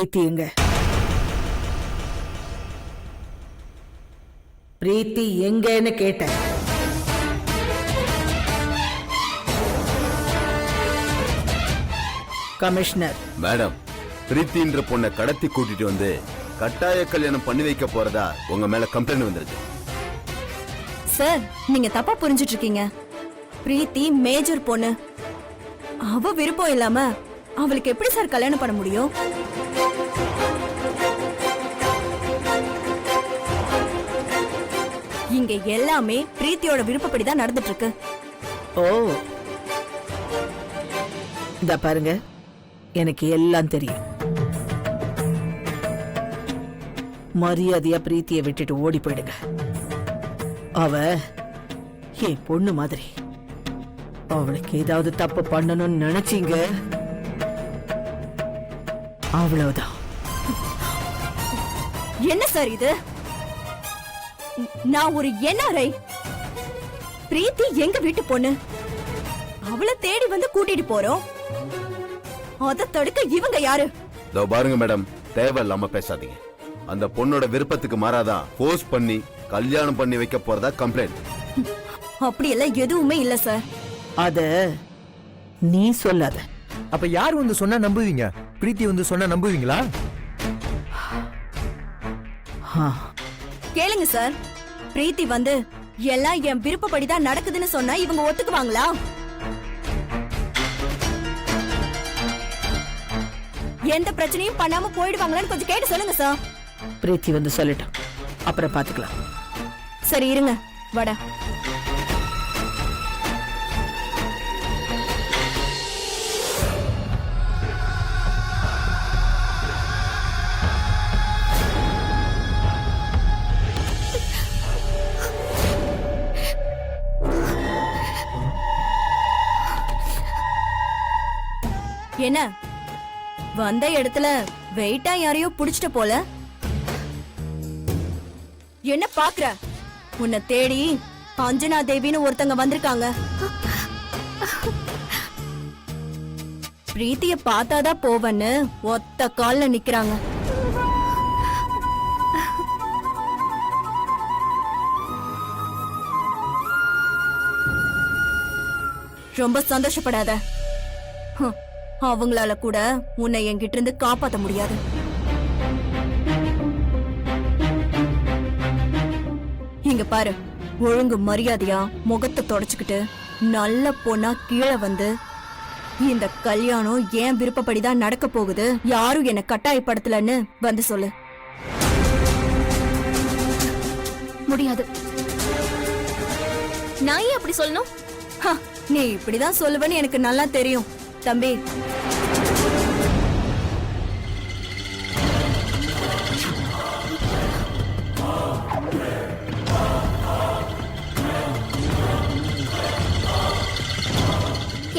பிரீத்தி எங்க? பிரீத்தி எங்கன்னு கேட்டேன். கமிஷனர் மேடம், பிரீத்தின்ற பொண்ணை கடத்தி கூட்டிட்டு வந்து கட்டாய கல்யாணம் பண்ணி வைக்க போறதா உங்க மேல கம்ப்ளைண்ட் வந்திருக்கு. சார், நீங்க தப்பா புரிஞ்சிட்டு இருக்கீங்க. பிரீத்தி மேஜர் பொண்ணு. அவ விருப்பம் இல்லாம அவளுக்கு எப்படி சார் கல்யாணம் பண்ண முடியும்? இங்க எல்லாமே பிரீத்தியோட விருப்பப்படிதான் நடந்துட்டு இருக்கு. ஓ, இத பாருங்க, எனக்கு எல்லாம் தெரியும். மரியாதையா பிரீத்தியை விட்டுட்டு ஓடி போயிடுங்க. அவ என் பொண்ணு மாதிரி. அவளுக்கு ஏதாவது தப்பு பண்ணணும்னு நினைச்சீங்க, அவ்வளவுதான். என்ன சார் இது? நான் ஒரு NRI. பிரீத்தி எங்க வீட்டு பொண்ணு. அவளை தேடி வந்து கூட்டிட்டு போறோம். அத தடுக்க இவங்க யாரு? இதோ பாருங்க மேடம், தேவையில்லாம பேசாதீங்க. அந்த பொண்ணோட விருப்பத்துக்கு மாறாதான் போர்ஸ் பண்ணி கல்யாணம் பண்ணி வைக்க போறதா கம்ப்ளைண்ட். அப்படி எல்லாம் எதுவுமே இல்ல சார். அத நீ சொல்லாத. அப்ப யார் வந்து சொன்னா நம்புவீங்க? பிரீத்தி வந்து சொன்னா நம்புவீங்களா? கேளுங்க சார், பிரீத்தி வந்து எல்லாம் என் விருப்பப்படிதான் நடக்குதுன்னு சொன்னா இவங்க ஒத்துக்குவாங்களா? எந்த பிரச்சனையும் பண்ணாம போயிடுவாங்களான்னு கொஞ்சம் கேட்டு சொல்லுங்க சார். பிரீத்தி வந்து சொல்லட்டும், அப்புறம் பாத்துக்கலாம். சரி இருங்க, வாடா. என்ன வந்த இடத்துல வெயிட்டா யாரையோ புடிச்சிட்ட போல. என்ன பாக்குற? உன்னை தேடி அஞ்சனா தேவின்னு ஒருத்தங்க வந்திருக்காங்க. பிரீத்திய பார்த்தாதான் போவன்னு ஒத்த கால்ல நிக்கிறாங்க. ரொம்ப சந்தோஷப்படாத. அவங்களால கூட உன்னை என்கிட்ட இருந்து காப்பாத்த முடியாது. இங்க பாரு, ஒழுங்கு மரியாதையா முகத்தை தொடச்சுக்கிட்டு நல்ல பொண்ணா கீழே வந்து இந்த கல்யாணம் ஏன் விருப்பப்படிதான் நடக்க போகுது, யாரும் என்ன கட்டாயப்படுத்தலன்னு வந்து சொல்லு. முடியாது. நான் ஏன் அப்படி சொல்லணும்? நீ இப்படிதான் சொல்லுவேன்னு எனக்கு நல்லா தெரியும் தம்பி.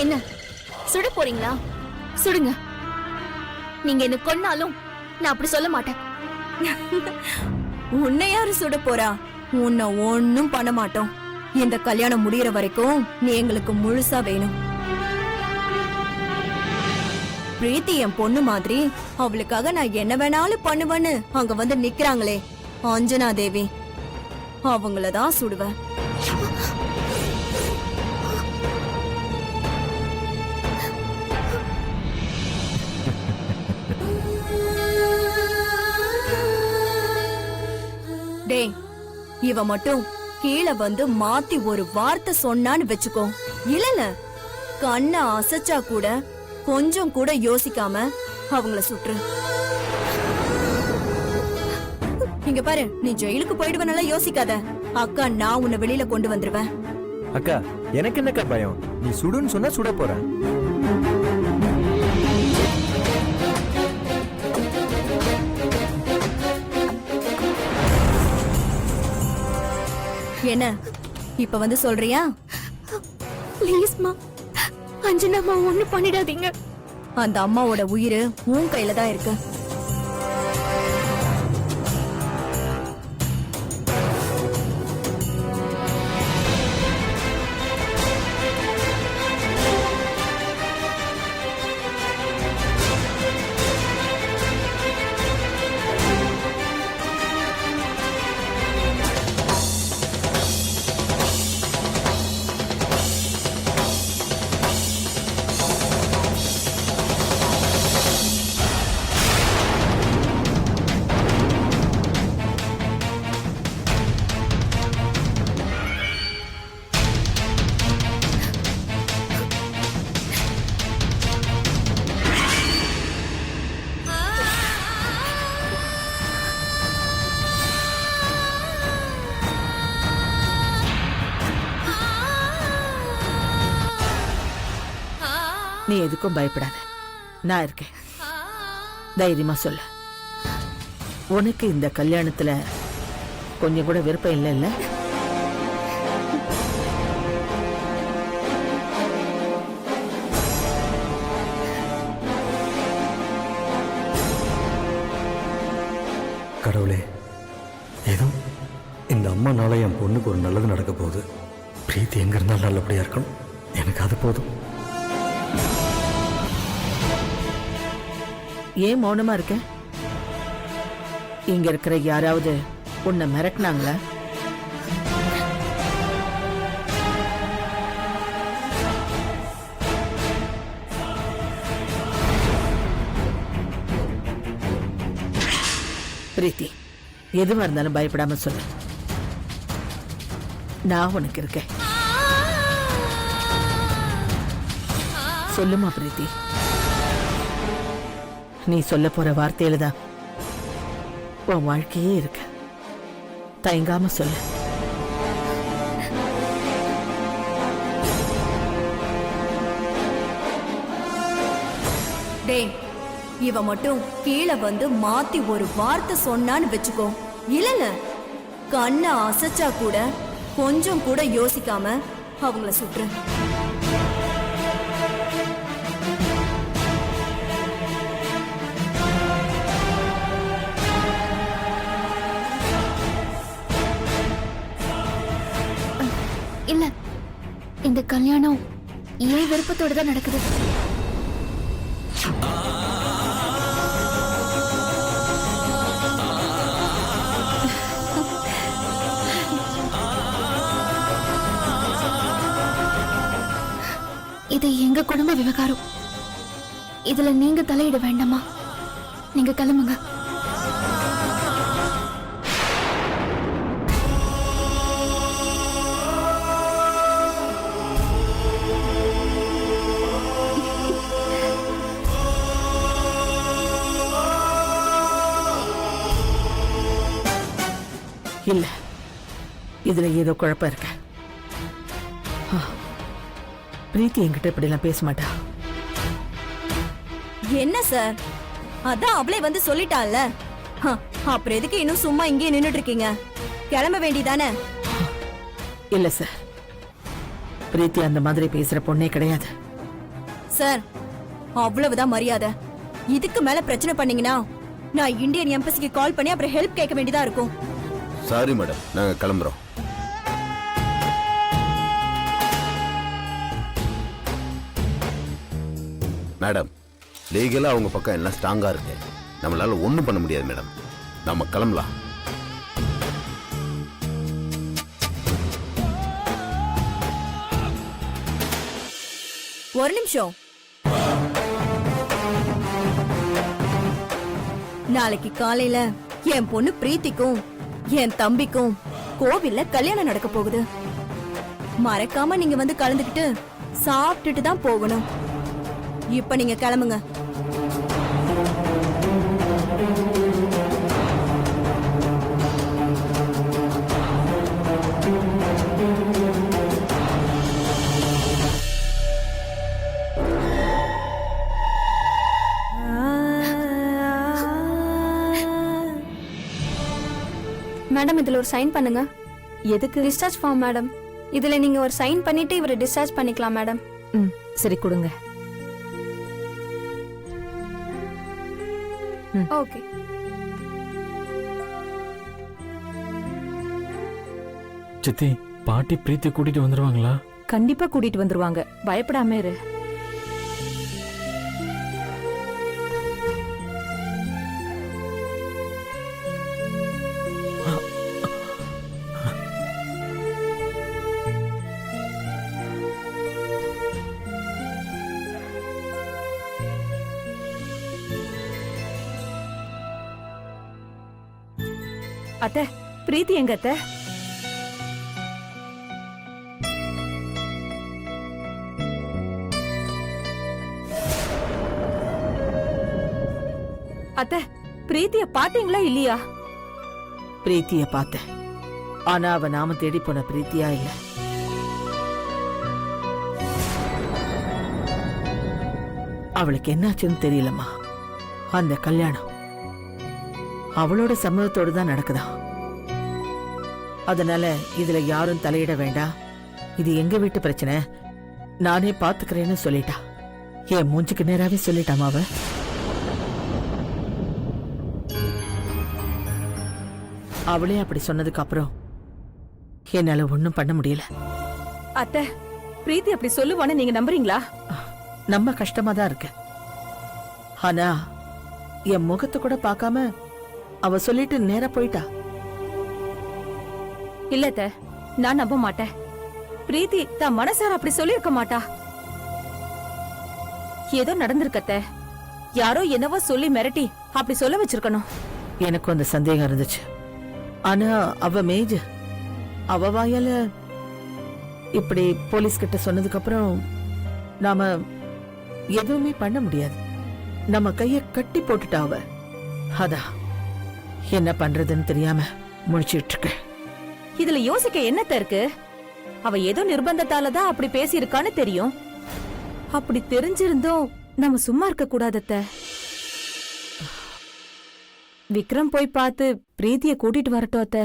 என்ன சுட போறீங்களா? சுடுங்க. நீங்க என்ன கொன்னாலும் நான் அப்படி சொல்ல மாட்டேன். உன்னை யாரு சுட போறா? உன்னை ஒன்னும் பண்ண மாட்டோம். இந்த கல்யாணம் முடியற வரைக்கும் நீ எங்களுக்கு முழுசா வேணும். பிரீத்தி என் பொண்ணு மாதிரி, அவளுக்காக நான் என்ன வேணாலும் பண்ணுவேன்னு அங்க வந்து நிக்கிறாங்களே அஞ்சனா தேவி, அவங்களதான் சுடுவேன். டேய், இவ மட்டும் கீழே வந்து மாத்தி ஒரு வார்த்தை சொன்னான்னு வெச்சுக்கோ. இல்ல கண்ண அசைச்சா கூட கொஞ்சம் கூட யோசிக்காம அவங்கள சுற்று. இங்க பாரு, நீ ஜெயிலுக்கு போயிடுவனால யோசிக்காத. அக்கா, நான் உன்னை வெளியில கொண்டு வந்துருவேன். அக்கா, எனக்கு என்னக்கா பயம்? நீ சுடுன்னு சொன்னா சுட போற. என்ன இப்ப வந்து சொல்றியா? ப்ளீஸ்மா, அஞ்சனாமா ஒண்ணு பண்ணிடாதீங்க. அந்த அம்மாவோட உயிர் உன் கையில தான் இருக்கு. நீ எதுக்கும் பயப்படாத, நான் இருக்கேன். தைரியமா சொல்லு. உனக்கு இந்த கல்யாணத்துல கொஞ்சம் கூட விருப்பம் இல்லைல்ல? கடவுளே, ஏதோ இந்த அம்மானால என் பொண்ணுக்கு ஒரு நல்லது நடக்க போகுது. பிரீத்தி எங்க இருந்தாலும் நல்லபடியா இருக்கணும். எனக்கு அது போதும். ஏன் மௌனமா இருக்க? இங்க இருக்கிற யாராவது உன்னை மிரட்டினாங்களா? பிரீத்தி, எதுவா இருந்தாலும் பயப்படாம சொல்லு. நான் உனக்கு இருக்கேன். சொல்லுமா பிரீத்தி. நீ சொல்ல போற வார்த்தையில தான் உன் வாழ்க்கையே இருக்கு. தயங்காம சொல்லு. டேய், இவ மட்டும் கீழே வந்து மாத்தி ஒரு வார்த்தை சொன்னான்னு வெச்சுக்கோ. இல்ல கண்ணை அசைச்சா கூட கொஞ்சம் கூட யோசிக்காம அவங்கள சுற்று. இல்ல, இந்த கல்யாணம் ஏன் விருப்பத்தோட தான் நடக்குது. இது எங்க குடும்ப விவகாரம். இதுல நீங்க தலையிட வேண்டாமா? நீங்க கிளம்புங்க. இல்ல, இதுல ஏதோ குழப்பம் இருக்க. பிரீத்தி என்கிட்ட இப்படி எல்லாம் பேச மாட்டா. என்ன சார், அதான் அவளே வந்து சொல்லிட்டாள்ல. அப்புறம் எதுக்கு இன்னும் சும்மா இங்கே நின்னுட்டு இருக்கீங்க? கிளம்ப வேண்டியதானே? இல்ல சார், பிரீத்தி அந்த மாதிரி பேசுற பொண்ணே கிடையாது. சார், அவ்வளவுதான் மரியாதை. இதுக்கு மேல பிரச்சனை பண்ணீங்கன்னா நான் இந்தியன் எம்பசிக்கு கால் பண்ணி அப்புறம் ஹெல்ப் கேட்க வேண்டியதா இருக்கும். சாரி மேடம், நாங்க கிளம்புறோம். மேடம், லீகலா அவங்க பக்கம் எல்லாம் ஸ்ட்ராங்கா இருக்கு. நம்மளால ஒண்ணும் பண்ண முடியாது மேடம். நம்ம கிளம்பலாம். ஒரு நிமிஷம். நாளைக்கு காலையில என் பொண்ணு பிரீத்திக்கும் என் தம்பிக்கும் கோவில்ல கல்யாணம் நடக்க போகுது. மறக்காம நீங்க வந்து கலந்துக்கிட்டு சாப்பிட்டுட்டு தான் போகணும். இப்ப நீங்க கிளம்புங்க. மேடம், இதுல ஒரு சைன் பண்ணுங்க. எதுக்கு? Discharge form madam. இதுல நீங்க ஒரு சைன் பண்ணிட்டு இவரை டிஸ்சார்ஜ் பண்ணிக்கலாம் மேடம். சரி, கொடுங்க. ஓகே. சித்தி, பாட்டி பிரீத்தி கூட்டிட்டு வந்துருவாங்களா? கண்டிப்பா கூட்டிட்டு வந்துருவாங்க, பயப்படாம இரு. அத்தை, பிரீத்தி எங்க அத்தை? அத்தை, பிரீத்திய பாத்தீங்களா இல்லையா? பிரீத்திய பார்த்தேன், ஆனா அவ நாம தேடி போன பிரீத்தியா இல்ல. அவளுக்கு என்னாச்சுன்னு தெரியலம்மா. அந்த கல்யாணம் அவளோட சம்மதத்தோடு தான் நடக்குதா. அதனால இதுல யாரும் தலையிட வேண்டாம், இது எங்க வீட்டு பிரச்சனை, நானே பாத்துக்கிறேன்னு சொல்லிட்டா. என் மூஞ்சுக்கு நேராவே சொல்லிட்டாமா அவ. அவளே அப்படி சொன்னதுக்கு அப்புறம் என்னால ஒண்ணும் பண்ண முடியல. அத்தை, பிரீத்தி அப்படி சொல்லுவான்னு நீங்க நம்புறீங்களா? நம்ம கஷ்டமா தான் இருக்கு. ஆனா என் முகத்தை கூட பார்க்காம அவ சொல்லிட்டு நேரா போயிட்டா. இல்ல அத்தை, நான் நம்ப மாட்டேன். பிரீத்தி தான் மனசார அப்படி சொல்லியிருக்க மாட்டா. ஏதோ நடந்திருக்கத்த, யாரோ என்னவோ சொல்லி மிரட்டி அப்படி சொல்ல வச்சிருக்கணும். எனக்கும் அந்த சந்தேகம் இருந்துச்சு. ஆனா அவ மேஜ், அவ வாயால இப்படி போலீஸ் கிட்ட சொன்னதுக்கு அப்புறம் நாம எதுவுமே பண்ண முடியாது. நம்ம கைய கட்டி போட்டுட்டா அவ. அதான் என்ன பண்றதுன்னு தெரியாம முழிச்சிட்டு இருக்க. இதுல யோசிக்க என்னத்த இருக்கு? அவ ஏதோ நிர்பந்தத்தாலதான் அப்படி பேசியிருக்கான்னு தெரியும். அப்படி தெரிஞ்சிருந்தோம் நம்ம சும்மா இருக்க கூடாதத்த. விக்ரம் போய் பார்த்து பிரீத்திய கூட்டிட்டு வரட்டும் அத்த.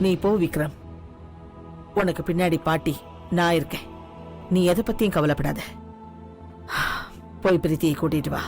நீ போ விக்ரம், உனக்கு பின்னாடி பாட்டி நான் இருக்கேன். நீ எதை பத்தியும் கவலைப்படாத. போய் பிரீத்தியை கூட்டிட்டு வா.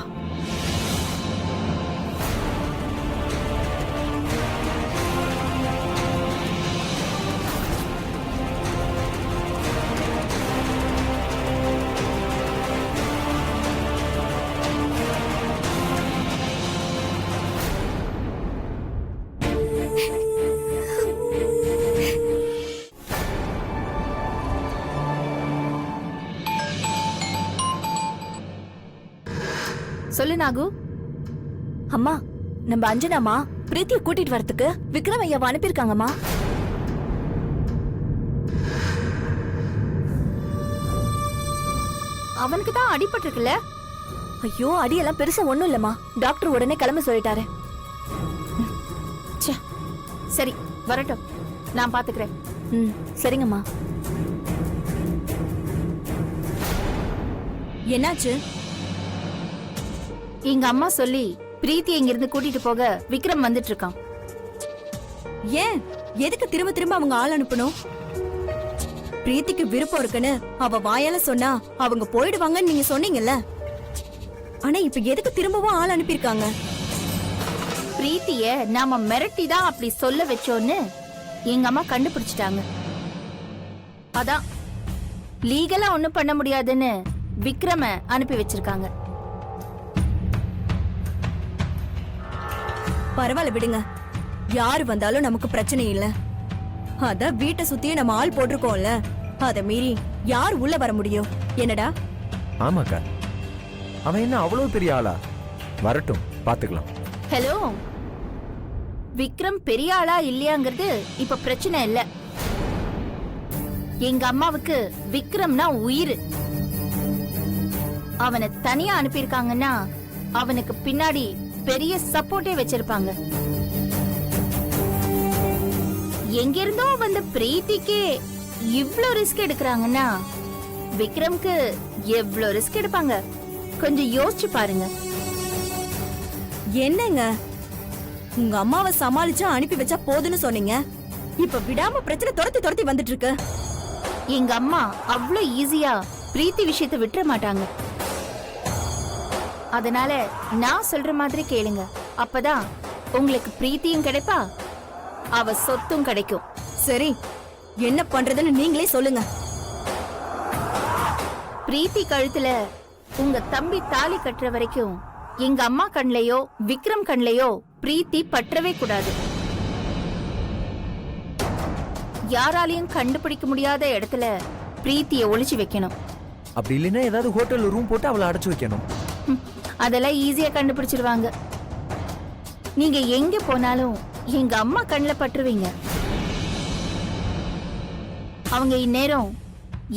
சொல்லு நாகு. அம்மா, நம்ம அஞ்சனாமா பிரீத்திய கூட்டிட்டு வரதுக்கு விக்ரம் ஐயாவை அனுப்பியிருக்காங்கம்மா. அவனுக்கு தான் அடிபட்டு இருக்குல்ல? ஐயோ, அடியெல்லாம் பெருசா ஒண்ணும் இல்லம்மா. டாக்டர் உடனே கிளம்ப சொல்லிட்டாரு. சரி, வரட்டும், நான் பாத்துக்கிறேன். சரிங்கம்மா. என்னாச்சு? எங்க அம்மா சொல்லி பிரீத்தி இங்கிருந்து கூட்டிட்டு போக விக்ரம் வந்துட்டு இருக்கான். ஏன், எதுக்கு திரும்ப திரும்ப அவங்க ஆள் அனுப்பணும்? பிரீத்திக்கு விருப்பம் இருக்குன்னு அவ வாயால சொன்னா அவங்க போயிடுவாங்கன்னு நீங்க சொன்னீங்கல்ல. ஆனா இப்ப எதுக்கு திரும்பவும் ஆள் அனுப்பியிருக்காங்க? பிரீத்திய நாம மிரட்டி தான் அப்படி சொல்ல வச்சோன்னு எங்க அம்மா கண்டுபிடிச்சிட்டாங்க. அதான் லீகலா ஒண்ணும் பண்ண முடியாதுன்னு விக்ரம அனுப்பி வச்சிருக்காங்க. பரவாயில்ல, விடுங்க. யாரு வந்தாலும் நமக்கு பிரச்சனை இல்ல. அதான் வீட்டை சுத்தியே நம்ம ஆள் போட்டிருக்கோம்ல, அத மீறி யார் உள்ள வர முடியும்? என்னடா? ஆமாக்கா, அவன் என்ன அவ்வளவு பெரிய ஆளா? வரட்டும், பாத்துக்கலாம். ஹலோ, விக்ரம் பெரிய ஆளா இல்லையாங்கிறது இப்ப பிரச்சனை இல்ல. எங்க அம்மாவுக்கு விக்ரம்னா உயிர். அவனை தனியா அனுப்பியிருக்காங்கன்னா அவனுக்கு பின்னாடி பெரிய சப்போர்ட்டே வச்சிருப்பாங்க. எங்கிருந்தோ வந்த பிரீத்திக்கு இவ்ளோ ரிஸ்க் எடுக்கிறாங்கன்னா விக்ரம்க்கு எவ்ளோ ரிஸ்க் எடுப்பாங்க? கொஞ்சம் யோசிச்சு பாருங்க. என்னங்க, உங்க அம்மாவை சமாளிச்சா அனுப்பி வச்சா போதுன்னு சொன்னீங்க. இப்ப விடாம பிரச்சனை துரத்தி துரத்தி வந்துட்டு இருக்கு. எங்க அம்மா அவ்ளோ ஈஸியா பிரீத்தி விஷயத்தை விட்டுற மாட்டாங்க. அதனால நான் சொல்ற மாதிரி கேளுங்க. அப்பதான் உங்களுக்கு பிரீத்தியும் கிடைப்பா, அவ சொத்தும் கிடைக்கும். சரி, என்ன பண்றதுன்னு நீங்களே சொல்லுங்க. பிரீத்தி கழுத்துல உங்க தம்பி தாலி கட்டுற வரைக்கும் எங்க அம்மா கண்லையோ விக்ரம் கண்லையோ பிரீத்தி பற்றவே கூடாது. யாராலையும் கண்டுபிடிக்க முடியாத இடத்துல பிரீத்திய ஒளிச்சு வைக்கணும். அப்படி இல்லைன்னா ஏதாவது ஹோட்டல்ல ரூம் போட்டு அவளை அடைச்சு வைக்கணும். அதெல்லாம் ஈஸியா கண்டுபிடிச்சிருவாங்க. நீங்க எங்க போனாலும் எங்க அம்மா கண்ணில் பற்றுவீங்க. அவங்க இந்நேரம்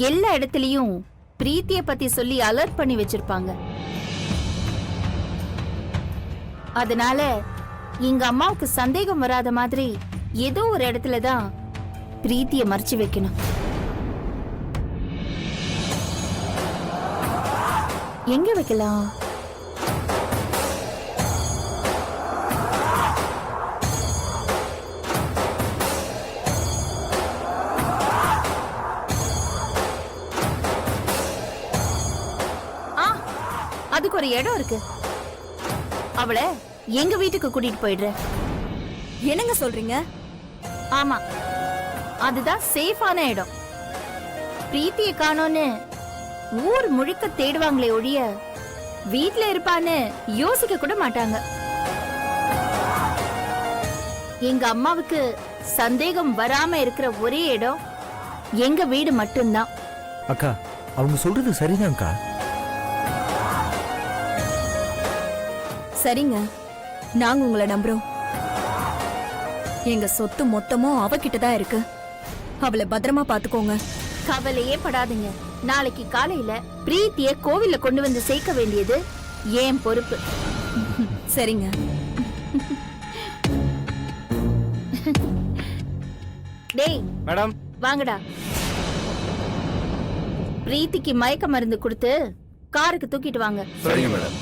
எல்லா இடத்துலயும் பிரீத்திய பத்தி சொல்லி அலர்ட் பண்ணி வச்சிருப்பாங்க. அதனால எங்க அம்மாவுக்கு சந்தேகம் வராத மாதிரி ஏதோ ஒரு இடத்துல தான் பிரீத்திய மறைச்சு வைக்கணும். எங்க வைக்கலாம்? அதுக்கு ஒரு இடம் இருக்கு. அவளை எங்க வீட்டுக்கு கூட்டிட்டு போயிடுறேன். என்னங்க சொல்றீங்க? ஆமா, அதுதான் சேஃபான இடம். பிரீத்திய காணோன்னு ஊர் முழுக்க தேடுவாங்களே ஒழிய வீட்ல இருப்பான்னு யோசிக்க கூட மாட்டாங்க. எங்க அம்மாவுக்கு சந்தேகம் வராம இருக்கிற ஒரே இடம் எங்க வீடு மட்டும்தான். அக்கா, அவங்க சொல்றது சரிதான்க்கா. சரிங்க, நாங்க உங்களை நம்புறோம். எங்க சொத்து மொத்தமும் அவகிட்ட தான் இருக்கு. அவளை பத்திரமா பாத்துக்கோங்க. கவலையே படாதீங்க. நாளைக்கு காலையில பிரீத்திய கோவில்ல கொண்டு வந்து சேர்க்க வேண்டியது ஏன் பொறுப்பு. சரிங்க. டேய் மேடம், வாங்கடா. பிரீத்திக்கு மயக்க மருந்து கொடுத்து காருக்கு தூக்கிட்டு வாங்க. சரிங்க மேடம்.